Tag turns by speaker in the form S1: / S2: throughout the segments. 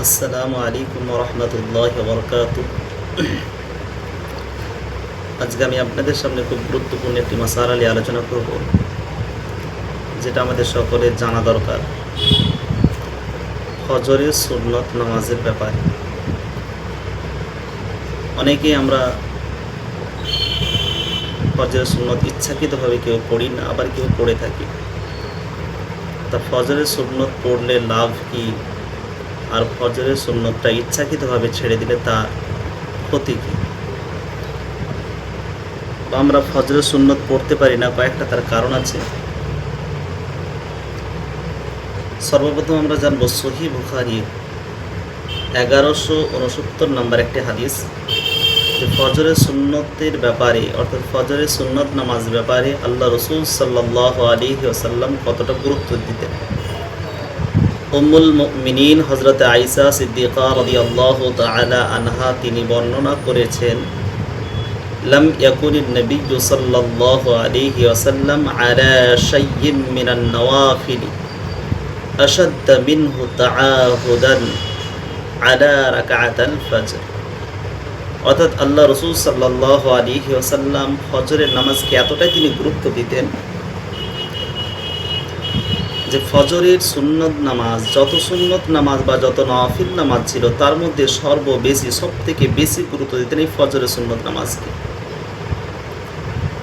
S1: আসসালামু আলাইকুম রহমতুল্লাহ বরকাত। আজকে আমি আপনাদের সামনে খুব গুরুত্বপূর্ণ একটি মাসালা নিয়ে আলোচনা করব, যেটা আমাদের সকলের জানা দরকার। ফজরের সুন্নত নামাজের ব্যাপারে অনেকেই আমরা ফজরের সুন্নত ইচ্ছাকৃতভাবে কেউ পড়ি না, আবার কেউ পড়ে থাকি। তা ফজরের সুন্নত পড়লে লাভ কি, আর ফজরের সুন্নতটা ইচ্ছাকৃতভাবে ছেড়ে দিলে তার ক্ষতি কী? আমরা ফজরের সুন্নত পড়তে পারি না, কয়েকটা তার কারণ আছে। সর্বপ্রথম আমরা জানবো সহিহ বুখারীর 1169 নম্বর একটি হাদিস, যে ফজরের সুন্নতের ব্যাপারে, অর্থাৎ ফজরের সুন্নত নামাজ ব্যাপারে আল্লাহ রসুল সাল্লাল্লাহু আলাইহি ওয়াসাল্লাম কতটা গুরুত্ব দিতেন। উম্মুল মুমিনিন হযরত আয়েশা সিদ্দিকা রাদিয়াল্লাহু তাআলা আনহা তিনি বর্ণনা করেছেন, لم يكن النبي صلى الله عليه وسلم على شيء من النوافل أشد منه تعاهدا على ركعة الفجر। অর্থাৎ আল্লাহ রসুল সাল্লাল্লাহু আলাইহি ওয়াসাল্লাম ফজরের নামাজকে এতটাই তিনি গুরুত্ব দিতেন যে ফজরের সুন্নত নামাজ, যত সুন্নত নামাজ বা যত নওয়াফিল নামাজ ছিল তার মধ্যে সর্ববেশি, সব থেকে বেশি গুরুত্ব দিতেন এই ফজরের সুন্নত নামাজকে।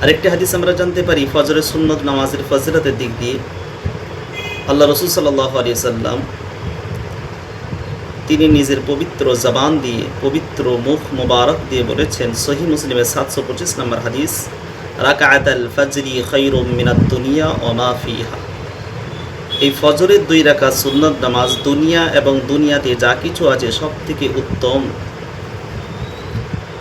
S1: আরেকটি হাদিস আমরা জানতে পারি ফজরের সুন্নত নামাজের ফজিলতের দিক দিয়ে। আল্লাহ রসুল সাল্লাল্লাহু আলাইহি ওয়াসাল্লাম তিনি নিজের পবিত্র জবান দিয়ে, পবিত্র মুখ মোবারক দিয়ে বলেছেন, সহিহ মুসলিমের 725 নম্বর হাদিস, রাকাআতুল ফজরি খায়রুম মিনাদ দুনিয়া ওয়া মা ফিহা। এই ফজরের 2 রাকাত সুন্নত নামাজ দুনিয়া এবং দুনিয়াতে যা কিছু আছে সব থেকে উত্তম।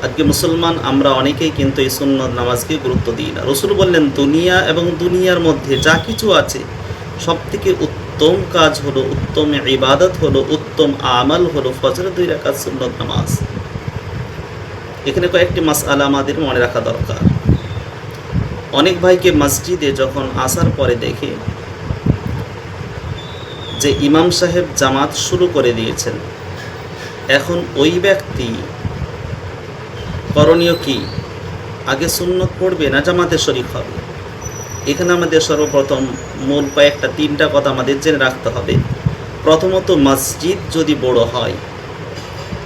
S1: আজকে মুসলমান আমরা অনেকেই কিন্তু এই সুন্নত নামাজকে গুরুত্ব দিই না। রসুল বললেন দুনিয়া এবং দুনিয়ার মধ্যে যা কিছু আছে সব থেকে উত্তম কাজ হলো, উত্তম ইবাদত হলো, উত্তম আমাল হলো ফজরের 2 রাকাত সুন্নত নামাজ। এখানে কয়েকটি মাসআলা আমাদের মনে রাখা দরকার। অনেক ভাইকে মসজিদে যখন আসার পরে দেখে যে ইমাম সাহেব জামাত শুরু করে দিয়েছেন, এখন ওই ব্যক্তি করণীয় কি? আগে সুন্নত পড়বে না জামাতে শরীক হবে? এখানে আমাদের সর্বপ্রথম মূল কয়েকটা 3টা কথা আমাদের জেনে রাখতে হবে। প্রথমত, মসজিদ যদি বড় হয়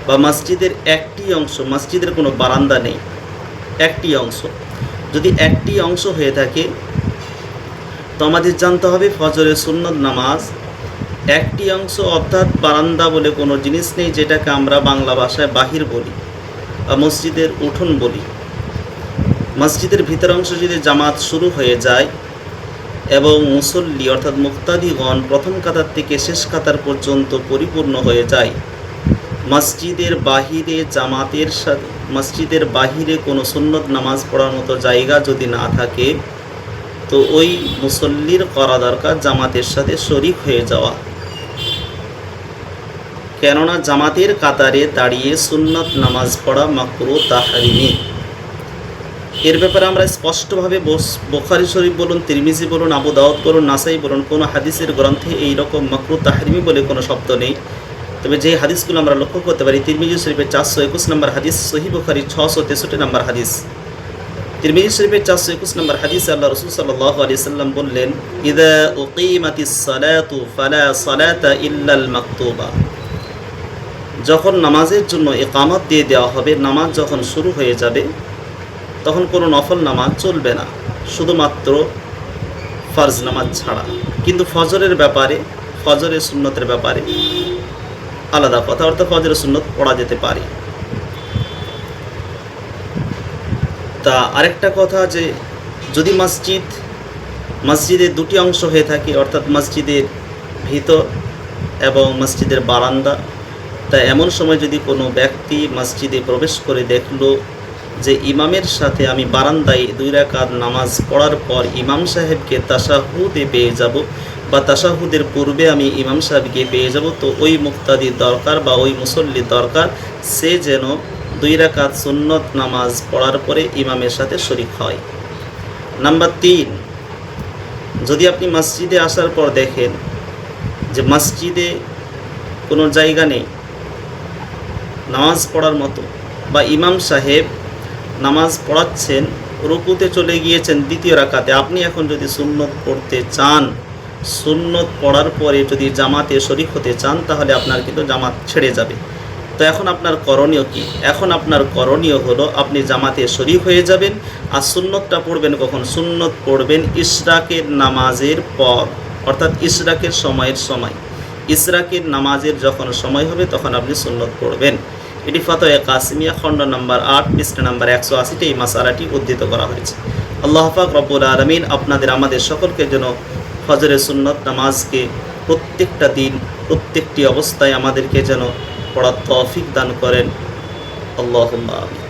S1: বা মসজিদের একটি অংশ, মসজিদের কোনো বারান্দা নেই, একটি অংশ, যদি একটি অংশ হয়ে থাকে তো আমাদের জানতে হবে ফজরের সুন্নত নামাজ একটি অংশ, অর্থাৎ বারান্দা বলে কোনো জিনিস নেই, যেটাকে আমরা বাংলা ভাষায় বাহির বলি বা মসজিদের উঠোন বলি। মসজিদের ভিতর অংশ যদি জামাত শুরু হয়ে যায় এবং মুসল্লি অর্থাৎ মুক্তাদিগণ প্রথম কাতার থেকে শেষ কাতার পর্যন্ত পরিপূর্ণ হয়ে যায়, মসজিদের বাহিরে জামাতের সাথে, মসজিদের বাহিরে কোনো সুন্নত নামাজ পড়ার মতো জায়গা যদি না থাকে তো ওই মুসল্লির করা দরকার জামাতের সাথে শরীক হয়ে যাওয়া। কেননা জামাতের কাতারে দাঁড়িয়ে সুন্নত নামাজ পড়া মাকরুহ তাহরিমি। এর ব্যাপারে আমরা স্পষ্টভাবে বুখারী শরীফ বলুন, তিরমিজি বলুন, আবু দাউদ বলুন, নাসাই বলুন, কোনো হাদিসের গ্রন্থে এই রকম মাকরুহ তাহরিমি বলে কোনো শব্দ নেই। তবে যে হাদিসগুলো আমরা লক্ষ্য করতে পারি, তিরমিজি শরীফের 421 নম্বর হাদিস, সহিহ বুখারী 663 নম্বর হাদিস। তিরমিজি শরীফের 421 নম্বর হাদিসে আল্লাহ রাসূল সাল্লাল্লাহু আলাইহি ওয়াসাল্লাম বললেন, ইযা উকিমাতিস সালাতু ফালা সালাতা ইল্লাল মাকতুবা। যখন নামাজের জন্য ইকামত দিয়ে দেওয়া হবে, নামাজ যখন শুরু হয়ে যাবে তখন কোনো নফল নামাজ চলবে না, শুধুমাত্র ফরজ নামাজ ছাড়া। কিন্তু ফজরের ব্যাপারে, ফজরের সুন্নতের ব্যাপারে আলাদা কথা, অর্থাৎ ফজরের সুন্নত পড়া যেতে পারে। তা আরেকটা কথা, যে যদি মসজিদের 2টি অংশ হয়ে থাকে, অর্থাৎ মসজিদের ভিতর এবং মসজিদের বারান্দা, তা এমন সময় যদি কোনো ব্যক্তি মসজিদে প্রবেশ করে দেখলো যে ইমামের সাথে আমি বারান্দায় 2 রাকাত নামাজ পড়ার পর ইমাম সাহেবকে তাশাহুদে পেয়ে যাব বা তাশাহুদের পূর্বে আমি ইমাম সাহেবকে পেয়ে যাব, তো ওই মুক্তাদির দরকার বা ওই মুসল্লির দরকার সে যেন 2 রাকাত সুন্নত নামাজ পড়ার পরে ইমামের সাথে শরীক হয়। নাম্বার 3, যদি আপনি মসজিদে আসার পর দেখেন যে মসজিদে কোনো জায়গা নেই, নামাজ পড়ার মতো, বা ইমাম সাহেব নামাজ পড়াচ্ছেন, রুকুতে চলে গিয়েছেন দ্বিতীয় রাকাতে, আপনি এখন যদি সুন্নত পড়তে চান, সুন্নত পড়ার পরে যদি জামাতে শরীক হতে চান, তাহলে আপনার কিন্তু জামাত ছেড়ে যাবে। তো এখন আপনার করণীয় কি? এখন আপনার করণীয় হলো আপনি জামাতে শরীক হয়ে যাবেন। আর সুন্নতটা পড়বেন কখন? সুন্নত পড়বেন ইশরাকের নামাজের পর, অর্থাৎ ইশরাকের সময় ইশরাকের নামাজের যখন সময় হবে তখন আপনি সুন্নত পড়বেন। এটি ফতোয়া কাসিমিয়া খণ্ড নম্বর 8 পৃষ্ঠা নম্বর 180 এই মাসালাটি উদ্ধৃত করা হয়েছে। আল্লাহ পাক রব্বুল আলামিন আপনাদের আমাদের সকলকে যেন ফজরের সুন্নত নামাজকে প্রত্যেকটা দিন প্রত্যেকটি অবস্থায় আমাদেরকে যেন পড়ার তৌফিক দান করেন। আল্লাহুম্মা আমিন।